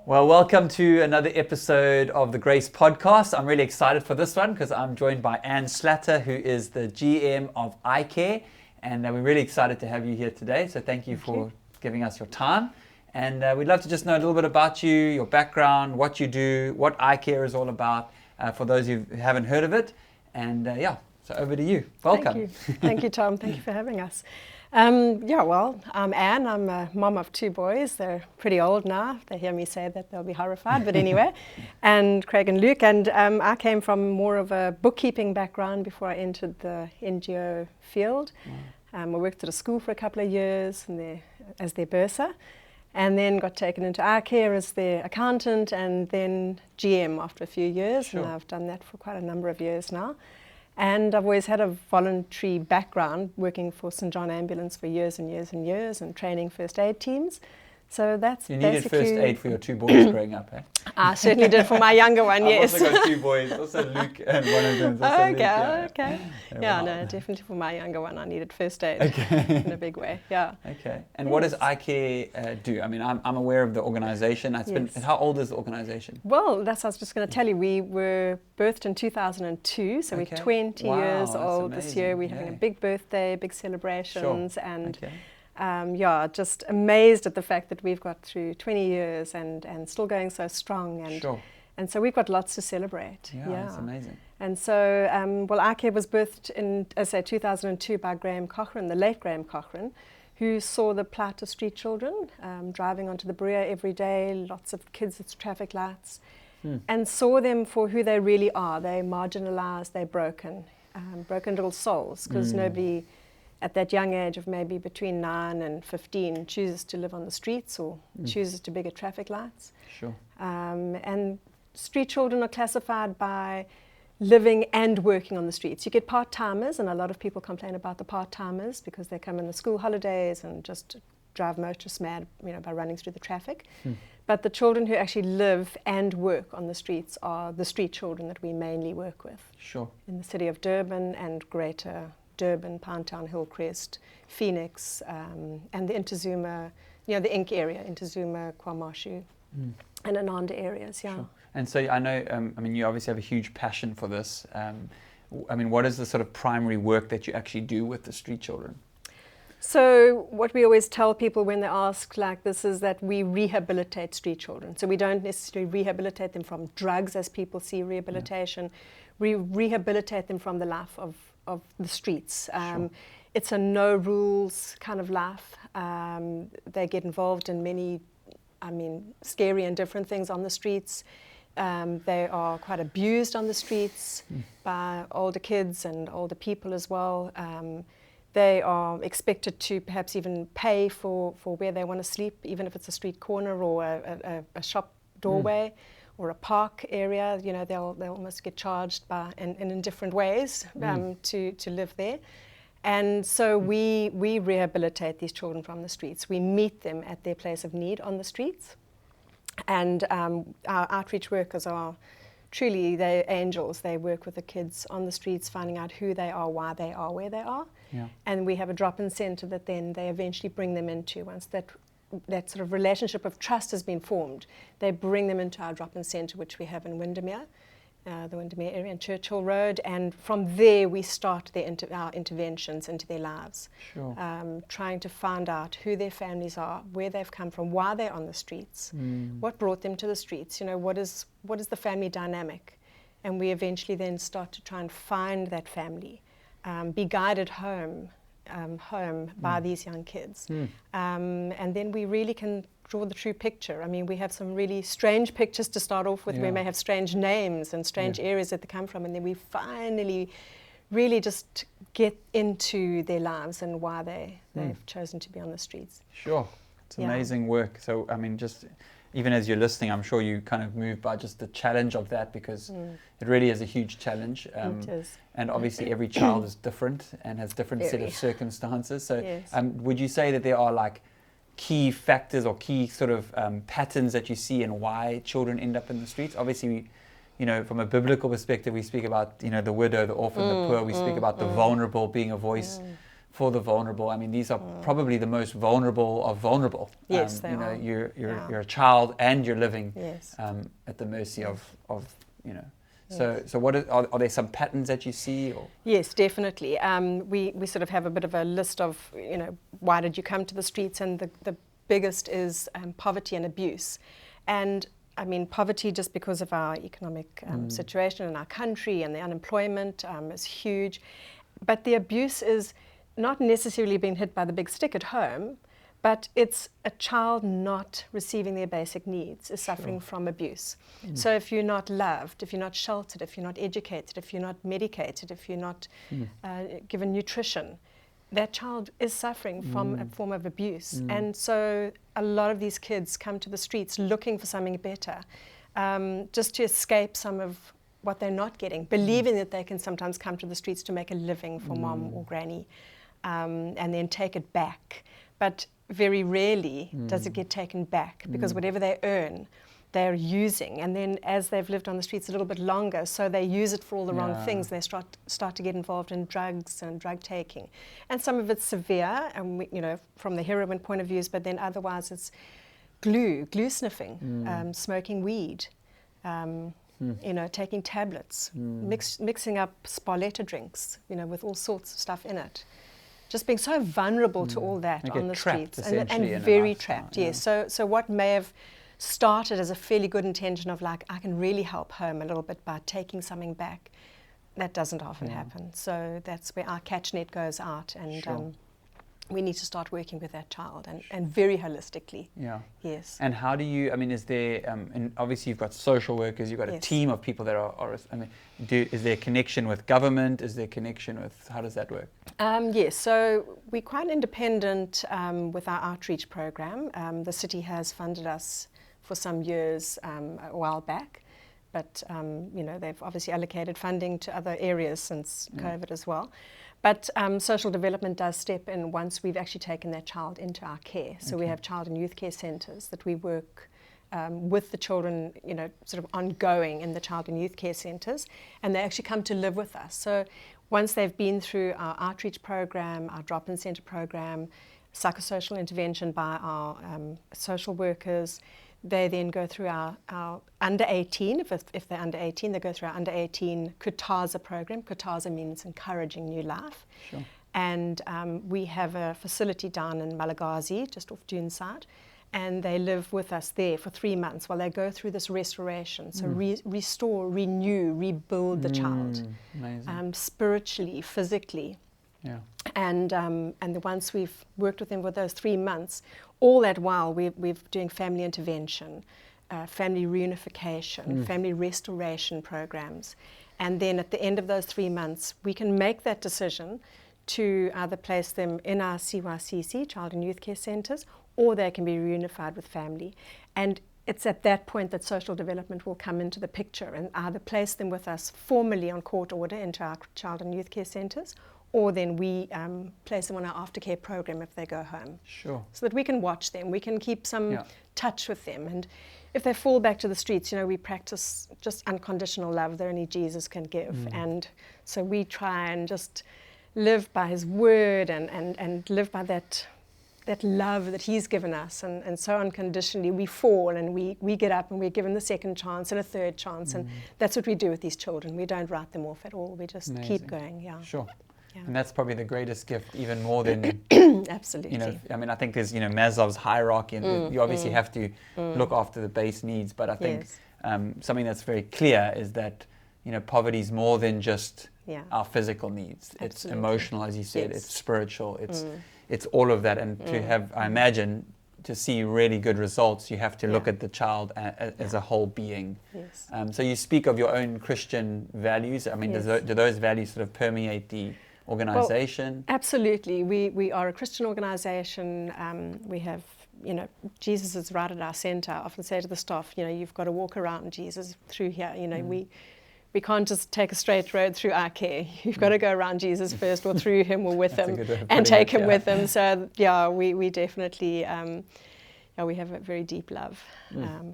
Well, welcome to another episode of the Grace Podcast. I'm really excited for this one because I'm joined by Slatter, who is the GM of iCare, and we're really excited to have you here today. So thank you for giving us your time. And we'd love to just know a little bit about you, your background, what you do, what iCare is all about, for those who haven't heard of it. And so over to you. Welcome. Thank you. Thank you, Tom. Thank you for having us. I'm Anne. I'm a mom of two boys. They're pretty old now. If they hear me say that, they'll be horrified. But anyway, and Craig and Luke. And I came from more of a bookkeeping background before I entered the NGO field. I worked at a school for a couple of years as their bursar, and then got taken into iCare as their accountant, and then GM after a few years. Sure. And I've done that for quite a number of years now. And I've always had a voluntary background, working for St. John Ambulance for years and years and years, and training first aid teams. So that's You needed first aid for your two boys growing up, eh? I certainly did for my younger one, yes. I've also got two boys, also Luke, and one of them is also Luke. Okay. Wow. No, definitely for my younger one, I needed first aid in a big way, Okay. And what does iCare do? I mean, I'm aware of the organization. How old is the organization? Well, that's what I was just going to tell you. We were birthed in 2002, so we're 20 years old this year. We're having a big birthday, big celebrations, and just amazed at the fact that we've got through 20 years and still going so strong. And so we've got lots to celebrate. Yeah, that's amazing. And so, iCare was birthed in, 2002 by Graham Cochrane, the late Graham Cochrane, who saw the plight of street children, driving onto the Bria every day, lots of kids at traffic lights, and saw them for who they really are. They're marginalised, they're broken little souls, because nobody at that young age of maybe between 9 and 15 chooses to live on the streets or chooses to be at traffic lights. Sure. And street children are classified by living and working on the streets. You get part-timers, and a lot of people complain about the part-timers because they come in the school holidays and just drive motorists mad, by running through the traffic. But the children who actually live and work on the streets are the street children that we mainly work with. Sure. In the city of Durban and greater Durban, Pinetown, Hillcrest, Phoenix, and the Intezuma, the Ink area, Intezuma, KwaMashu, and Ananda areas, Sure. And so I know, you obviously have a huge passion for this. What is the sort of primary work that you actually do with the street children? So what we always tell people when they ask like this is that we rehabilitate street children. So we don't necessarily rehabilitate them from drugs as people see rehabilitation. We rehabilitate them from the life of the streets. It's a no rules kind of life. They get involved in many, scary and different things on the streets. They are quite abused on the streets by older kids and older people as well. They are expected to perhaps even pay for where they want to sleep, even if it's a street corner or a shop doorway. Or a park area, they'll almost get charged and in different ways to live there. And so we rehabilitate these children from the streets. We meet them at their place of need on the streets. And our outreach workers are truly, they're angels. They work with the kids on the streets, finding out who they are, why they are where they are. Yeah. And we have a drop-in centre that then they eventually bring them into. Once that sort of relationship of trust has been formed, they bring them into our drop-in centre, which we have in Windermere, the Windermere area and Churchill Road, and from there we start our interventions into their lives. Sure. Trying to find out who their families are, where they've come from, why they're on the streets, what brought them to the streets, what is the family dynamic, and we eventually then start to try and find that family, be guided home by these young kids. And then we really can draw the true picture. We have some really strange pictures to start off with. We may have strange names and strange areas that they come from, and then we finally really just get into their lives and why they've chosen to be on the streets. Sure. It's amazing work. So, just even as you're listening, I'm sure you kind of moved by just the challenge of that, because it really is a huge challenge. It is. And obviously every child is different and has different set of circumstances. So would you say that there are like key factors or key sort of patterns that you see in why children end up in the streets? Obviously, from a biblical perspective, we speak about, the widow, the orphan, the poor. We speak about the vulnerable being a voice for the vulnerable. I mean, these are probably the most vulnerable of vulnerable. Yes, they you know, are. you're a child and you're living at the mercy of you know. Yes. So what are there some patterns that you see? Or? Yes, definitely. We sort of have a bit of a list of, you know, why did you come to the streets? And the biggest is poverty and abuse. And I mean, poverty, just because of our economic situation in our country, and the unemployment is huge. But the abuse is not necessarily being hit by the big stick at home, but it's a child not receiving their basic needs is suffering from abuse. So if you're not loved, if you're not sheltered, if you're not educated, if you're not medicated, if you're not given nutrition, that child is suffering from a form of abuse. And so a lot of these kids come to the streets looking for something better, just to escape some of what they're not getting, believing that they can sometimes come to the streets to make a living for mom or granny, and then take it back. But very rarely does it get taken back, because whatever they earn, they're using. And then as they've lived on the streets a little bit longer, so they use it for all the wrong things. They start to get involved in drugs and drug taking. And some of it's severe, and you know, from the heroin point of view, but then otherwise it's glue sniffing, smoking weed, you know, taking tablets, mixing up Sparletta drinks, you know, with all sorts of stuff in it. Just being so vulnerable to all that on the streets, and very trapped. Yes. So what may have started as a fairly good intention of like, I can really help home a little bit by taking something back, that doesn't often happen. So that's where our catch net goes out, and we need to start working with that child, and very holistically. Yeah. Yes. And how do you, I mean, is there, and obviously you've got social workers, you've got a team of people that are I mean, is there a connection with government? Is there a connection with, how does that work? Yes, so we're quite independent with our outreach program. The city has funded us for some years a while back, but you know, they've obviously allocated funding to other areas since COVID as well. But social development does step in once we've actually taken that child into our care. So we have child and youth care centres that we work with the children, you know, sort of ongoing in the child and youth care centres, and they actually come to live with us. So once they've been through our outreach program, our drop-in centre program, psychosocial intervention by our social workers, they then go through our under 18, if they're under 18, they go through our under 18 Kutaza program. Kutaza means encouraging new life. Sure. And we have a facility down in Malagasy, just off Duneside, and they live with us there for 3 months while they go through this restoration. So restore, renew, rebuild the child, spiritually, physically. Yeah. And once we've worked with them for those 3 months, all that while we're doing family intervention, family reunification, family restoration programs. And then at the end of those 3 months, we can make that decision to either place them in our CYCC, Child and Youth Care Centres, or they can be reunified with family. And it's at that point that social development will come into the picture and either place them with us formally on court order into our Child and Youth Care Centres, or then we place them on our aftercare program if they go home. Sure. So that we can watch them, we can keep some touch with them. And if they fall back to the streets, you know, we practice just unconditional love that only Jesus can give. And so we try and just live by his word and live by that love that he's given us. And so unconditionally we fall and we get up and we're given the second chance and a third chance. And that's what we do with these children. We don't write them off at all. We just keep going. Yeah. Sure. And that's probably the greatest gift, even more than absolutely. You know, I mean, I think there's, you know, Maslow's hierarchy, and you obviously have to look after the base needs. But I think something that's very clear is that, you know, poverty is more than just our physical needs. Absolutely. It's emotional, as you said. It's spiritual. It's all of that. And to have, I imagine, to see really good results, you have to look at the child as a whole being. Yes. So you speak of your own Christian values. I mean, do those values sort of permeate the organization? Well, absolutely. We are a Christian organization. We have, you know, Jesus is right at our center. I often say to the staff, you know, you've got to walk around Jesus through here. You know, we can't just take a straight road through iCare. You've got to go around Jesus first, or through him, or with him, and take him with him. So we definitely we have a very deep love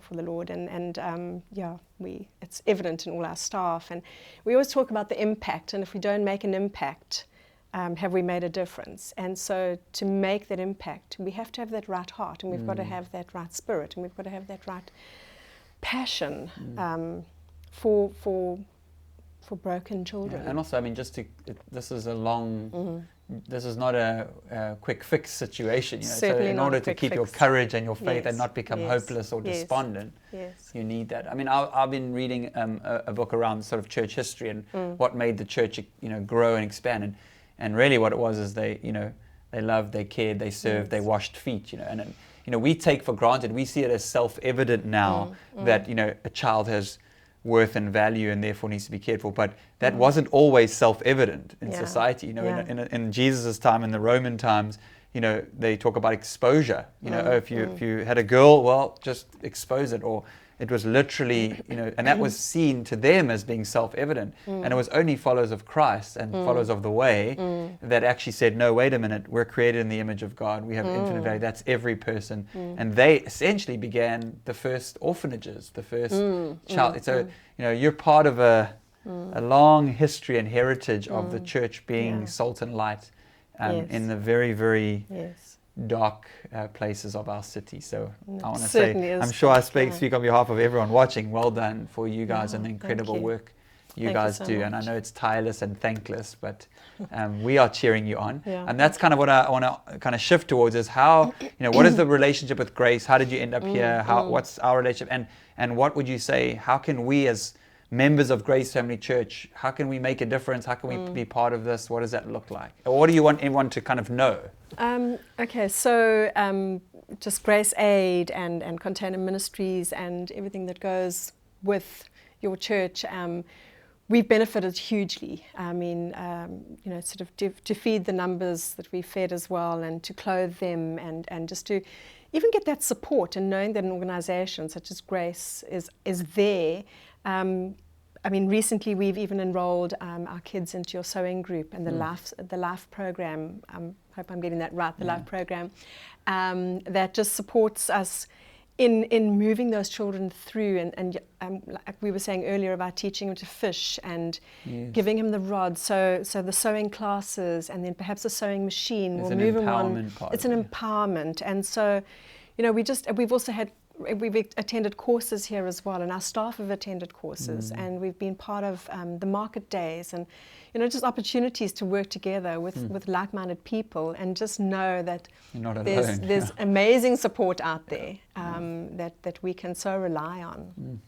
for the Lord, and it's evident in all our staff. And we always talk about the impact, and if we don't make an impact, have we made a difference? And so to make that impact, we have to have that right heart, and we've got to have that right spirit, and we've got to have that right passion for broken children. Yeah, and also, I mean, this is a long, this is not a quick fix situation. You know, Certainly so in not order a to quick keep your fix. courage and your faith Yes, and not become yes, hopeless or yes, despondent, yes. you need that. I mean, I've been reading a book around sort of church history and what made the church, you know, grow and expand. And really what it was is they loved, they cared, they served, they washed feet, you know. And you know, we take for granted, we see it as self-evident now that, you know, a child has worth and value and therefore needs to be cared for. But that wasn't always self-evident in society. You know, in Jesus' time, in the Roman times, you know, they talk about exposure. You know, if you had a girl, well, just expose it. Or it was literally, you know, and that was seen to them as being self-evident. And it was only followers of Christ and followers of the way that actually said, no, wait a minute, we're created in the image of God. We have infinite value. That's every person. And they essentially began the first orphanages, the first child. So, you know, you're part of a long history and heritage of the church being salt and light in the very, very dark places of our city. So I want to say, I'm sure I speak on behalf of everyone watching. Well done for you guys and the incredible work you guys do. And I know it's tireless and thankless, but we are cheering you on. And that's kind of what I want to kind of shift towards is how, you know, what is the relationship with Grace? How did you end up here? What's our relationship? And what would you say, how can we as members of Grace Family Church, how can we make a difference? How can we be part of this? What does that look like? Or what do you want everyone to kind of know? Okay, so just Grace Aid and Container Ministries and everything that goes with your church, we've benefited hugely. I mean, you know, sort of to feed the numbers that we fed as well, and to clothe them, and just to even get that support, and knowing that an organisation such as Grace is there. I mean, recently we've even enrolled our kids into your sewing group and the Life program. I hope I'm getting that right. The Life program that just supports us in moving those children through, and like we were saying earlier about teaching him to fish and giving him the rod. So the sewing classes, and then perhaps a sewing machine will move him on. It's an empowerment, and so, you know, we've also had. We've attended courses here as well, and our staff have attended courses, and we've been part of the market days, and, you know, just opportunities to work together with like-minded people, and just know that there's amazing support out there that we can so rely on.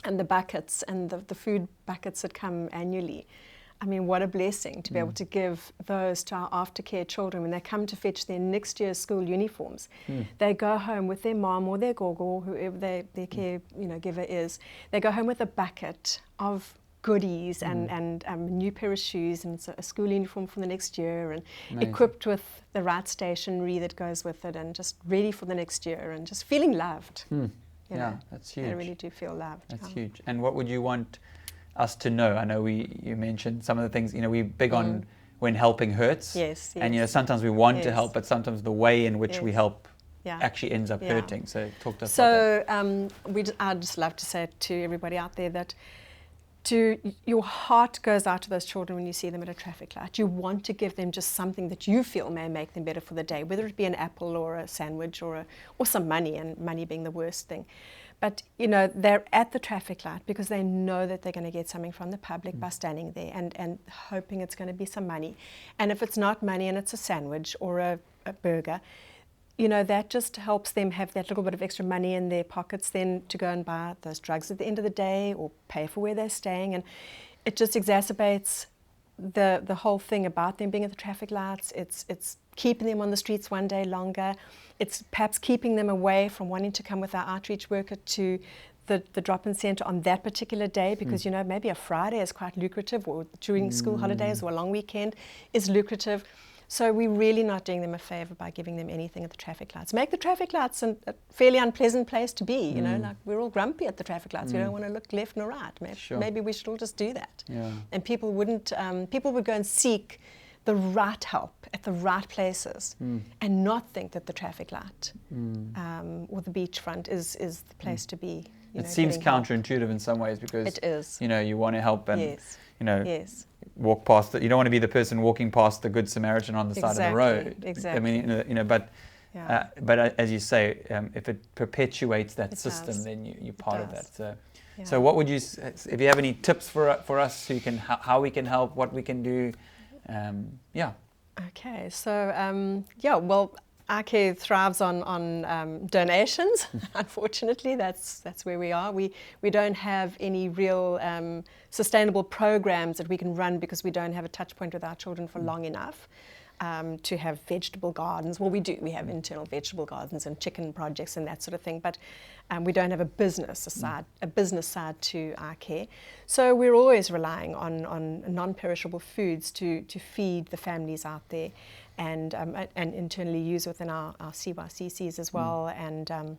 And the buckets and the food buckets that come annually. I mean, what a blessing to be able to give those to our aftercare children when they come to fetch their next year's school uniforms. They go home with their mom or their gogo, or whoever their care giver is. They go home with a bucket of goodies and new pair of shoes and a school uniform for the next year, and equipped with the right stationery that goes with it, and just ready for the next year, and just feeling loved. You know, that's huge. They really do feel loved. That's huge. And what would you want us to know? I know you mentioned some of the things, you know, we're big on when helping hurts. Yes. And, you know, sometimes we want to help, but sometimes the way in which we help actually ends up hurting. So talk to us about that. I'd just love to say to everybody out there that your heart goes out to those children when you see them at a traffic light. You want to give them just something that you feel may make them better for the day, whether it be an apple or a sandwich or some money, and money being the worst thing. But, you know, they're at the traffic light because they know that they're going to get something from the public by standing there and hoping it's going to be some money. And if it's not money and it's a sandwich or a burger, you know, that just helps them have that little bit of extra money in their pockets then to go and buy those drugs at the end of the day or pay for where they're staying. And it just exacerbates the whole thing about them being at the traffic lights. It's keeping them on the streets one day longer. It's perhaps keeping them away from wanting to come with our outreach worker to the drop-in centre on that particular day, because, you know, maybe a Friday is quite lucrative, or during school holidays or a long weekend is lucrative. So we're really not doing them a favour by giving them anything at the traffic lights. Make the traffic lights a fairly unpleasant place to be, you know, like we're all grumpy at the traffic lights. We don't want to look left nor right. Maybe we should all just do that. And people would go and seek the right help at the right places and not think that the traffic light or the beachfront is the place to be. It seems counterintuitive in some ways because it is. You want to help and Yes. Yes. Walk past you don't want to be the person walking past the Good Samaritan on the side of the road. Exactly. I mean, but as you say, if it perpetuates that system, then you're part of that. So what would you, if you have any tips for us who can, how we can help, what we can do, Okay, so well, iCare thrives on donations. Unfortunately, that's where we are. We don't have any real sustainable programs that we can run because we don't have a touch point with our children for long enough to have vegetable gardens. Well, we do. We have internal vegetable gardens and chicken projects and that sort of thing, but we don't have a business side to iCare. So we're always relying on non-perishable foods to feed the families out there, and internally use within our CYCCs as well, and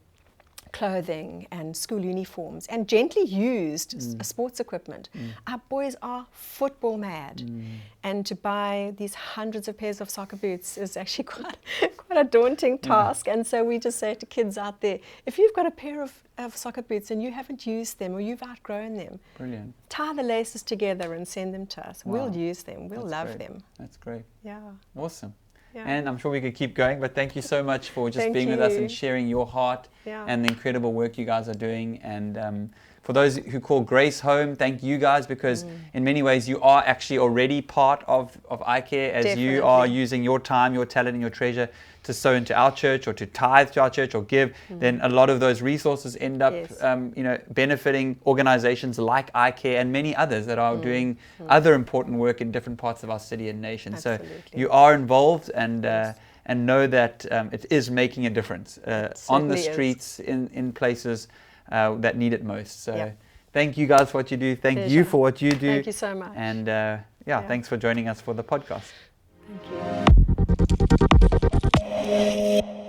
clothing and school uniforms and gently used sports equipment. Our boys are football mad, and to buy these hundreds of pairs of soccer boots is actually quite a daunting task. And so we just say to kids out there, if you've got a pair of soccer boots and you haven't used them or you've outgrown them, brilliant, tie the laces together and send them to us. Wow. We'll use them. We'll love great. them. That's great. Yeah. Awesome. Yeah. And I'm sure we could keep going, but thank you so much for just Thank being with us you. and sharing your heart Yeah. and the incredible work you guys are doing. And for those who call Grace home, thank you guys, because in many ways you are actually already part of iCare, as you are Definitely. using your time, your talent, and your treasure to sow into our church or to tithe to our church or give. Then a lot of those resources end up Yes. benefiting organizations like iCare and many others that are doing other important work in different parts of our city and nation. Absolutely. So you are involved, and Yes. and know that it is making a difference on the certainly is. streets, in places that need it most. So Yep. thank you guys for what you do. Thank you Pleasure. for what you do. Thank you so much. And Yeah. thanks for joining us for the podcast. Thank you.